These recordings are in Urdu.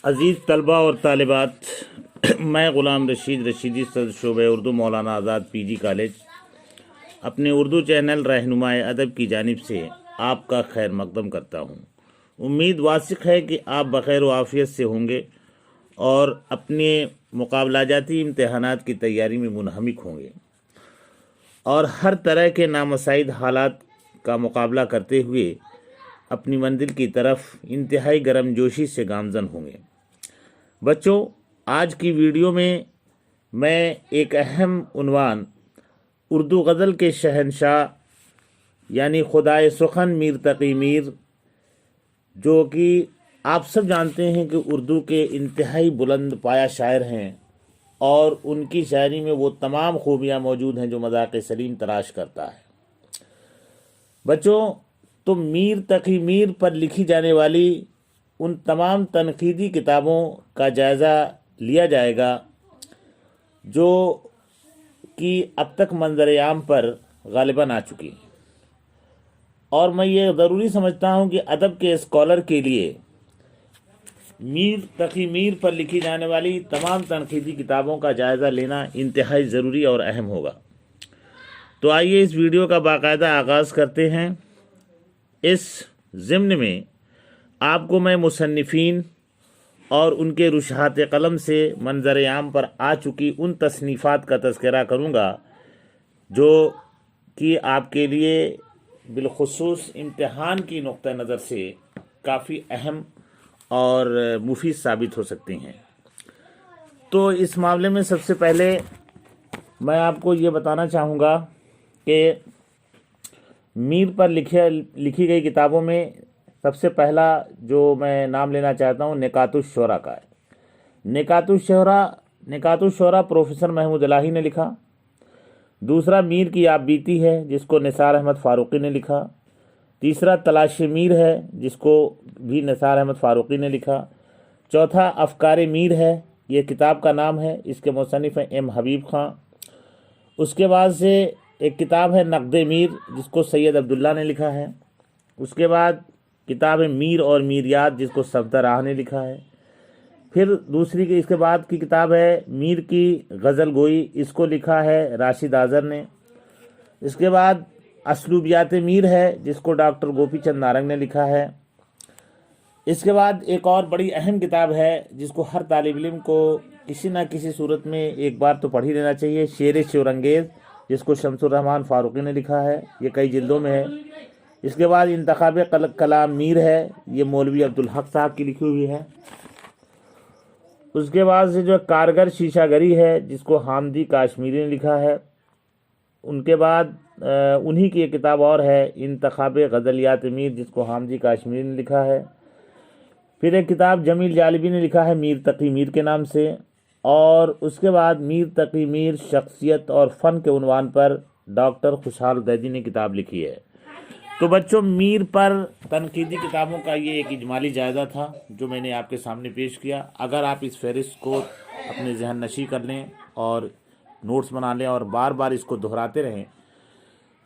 عزیز طلباء اور طالبات، میں غلام رشید رشیدی صدر شعبہ اردو مولانا آزاد PG کالج اپنے اردو چینل رہنمائے ادب کی جانب سے آپ کا خیر مقدم کرتا ہوں۔ امید واثق ہے کہ آپ بخیر و عافیت سے ہوں گے اور اپنے مقابلہ جاتی امتحانات کی تیاری میں منہمک ہوں گے اور ہر طرح کے نامساعد حالات کا مقابلہ کرتے ہوئے اپنی منزل کی طرف انتہائی گرم جوشی سے گامزن ہوں گے۔ بچوں، آج کی ویڈیو میں ایک اہم عنوان اردو غزل کے شہنشاہ یعنی خدائے سخن میر تقی میر، جو کہ آپ سب جانتے ہیں کہ اردو کے انتہائی بلند پایہ شاعر ہیں اور ان کی شاعری میں وہ تمام خوبیاں موجود ہیں جو مذاق سلیم تلاش کرتا ہے۔ بچوں، تو میر تقی میر پر لکھی جانے والی ان تمام تنقیدی کتابوں کا جائزہ لیا جائے گا جو کہ اب تک منظر عام پر غالباً آ چکی ہیں، اور میں یہ ضروری سمجھتا ہوں کہ ادب کے اسکالر کے لیے میر تقی میر پر لکھی جانے والی تمام تنقیدی کتابوں کا جائزہ لینا انتہائی ضروری اور اہم ہوگا۔ تو آئیے اس ویڈیو کا باقاعدہ آغاز کرتے ہیں۔ اس ضمن میں آپ کو میں مصنفین اور ان کے رشحات قلم سے منظر عام پر آ چکی ان تصنیفات کا تذکرہ کروں گا جو کہ آپ کے لیے بالخصوص امتحان کی نقطہ نظر سے کافی اہم اور مفید ثابت ہو سکتی ہیں۔ تو اس معاملے میں سب سے پہلے میں آپ کو یہ بتانا چاہوں گا کہ میر پر لکھی گئی کتابوں میں سب سے پہلا جو میں نام لینا چاہتا ہوں نکات الشعراء کا ہے۔ نکات الشعراء پروفیسر محمود الہی نے لکھا۔ دوسرا میر کی آپ بیتی ہے جس کو نثار احمد فاروقی نے لکھا۔ تیسرا تلاش میر ہے جس کو بھی نثار احمد فاروقی نے لکھا۔ چوتھا افکار میر ہے، یہ کتاب کا نام ہے، اس کے مصنف ہیں M حبیب خان۔ اس کے بعد سے ایک کتاب ہے نقد میر جس کو سید عبداللہ نے لکھا ہے۔ اس کے بعد کتاب ہے میر اور میریات جس کو صفدر راہ نے لکھا ہے۔ پھر دوسری اس کے بعد کی کتاب ہے میر کی غزل گوئی، اس کو لکھا ہے راشد آذر نے۔ اس کے بعد اسلوبیات میر ہے جس کو ڈاکٹر گوپی چند نارنگ نے لکھا ہے۔ اس کے بعد ایک اور بڑی اہم کتاب ہے جس کو ہر طالب علم کو کسی نہ کسی صورت میں ایک بار تو پڑھ ہی لینا چاہیے، شعر شورانگیز جس کو شمس الرحمن فاروقی نے لکھا ہے، یہ کئی جلدوں میں ہے۔ اس کے بعد انتخاب کلام میر ہے، یہ مولوی عبدالحق صاحب کی لکھی ہوئی ہے۔ اس کے بعد سے جو کارگر شیشہ گری ہے جس کو حامدی کاشمیری نے لکھا ہے۔ ان کے بعد انہی کی ایک کتاب اور ہے انتخاب غزلیات میر جس کو حامدی کاشمیری نے لکھا ہے۔ پھر ایک کتاب جمیل جالبی نے لکھا ہے میر تقی میر کے نام سے، اور اس کے بعد میر تقی میر شخصیت اور فن کے عنوان پر ڈاکٹر خوشحال دیدی نے کتاب لکھی ہے۔ تو بچوں، میر پر تنقیدی کتابوں کا یہ ایک اجمالی جائزہ تھا جو میں نے آپ کے سامنے پیش کیا۔ اگر آپ اس فہرست کو اپنے ذہن نشی کر لیں اور نوٹس بنا لیں اور بار بار اس کو دہراتے رہیں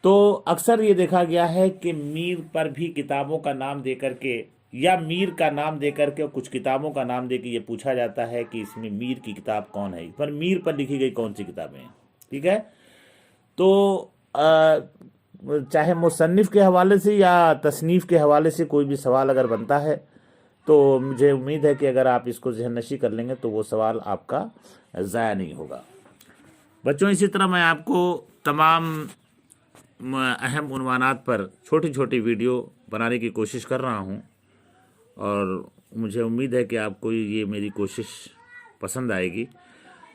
تو اکثر یہ دیکھا گیا ہے کہ میر پر بھی کتابوں کا نام دے کر کے یا میر کا نام دے کر کے کچھ کتابوں کا نام دے کے یہ پوچھا جاتا ہے کہ اس میں میر کی کتاب کون ہے، پر میر پر لکھی گئی کون سی کتابیں ہیں۔ ٹھیک ہے، تو چاہے مصنف کے حوالے سے یا تصنیف کے حوالے سے کوئی بھی سوال اگر بنتا ہے تو مجھے امید ہے کہ اگر آپ اس کو ذہن نشی کر لیں گے تو وہ سوال آپ کا ضائع نہیں ہوگا۔ بچوں، اسی طرح میں آپ کو تمام اہم عنوانات پر چھوٹی چھوٹی ویڈیو بنانے کی کوشش کر رہا ہوں، اور مجھے امید ہے کہ آپ کو یہ میری کوشش پسند آئے گی۔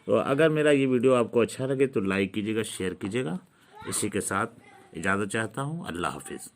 تو اگر میرا یہ ویڈیو آپ کو اچھا لگے تو لائک کیجیے گا، شیئر کیجیے گا۔ اسی کے ساتھ اجازت چاہتا ہوں، اللہ حافظ۔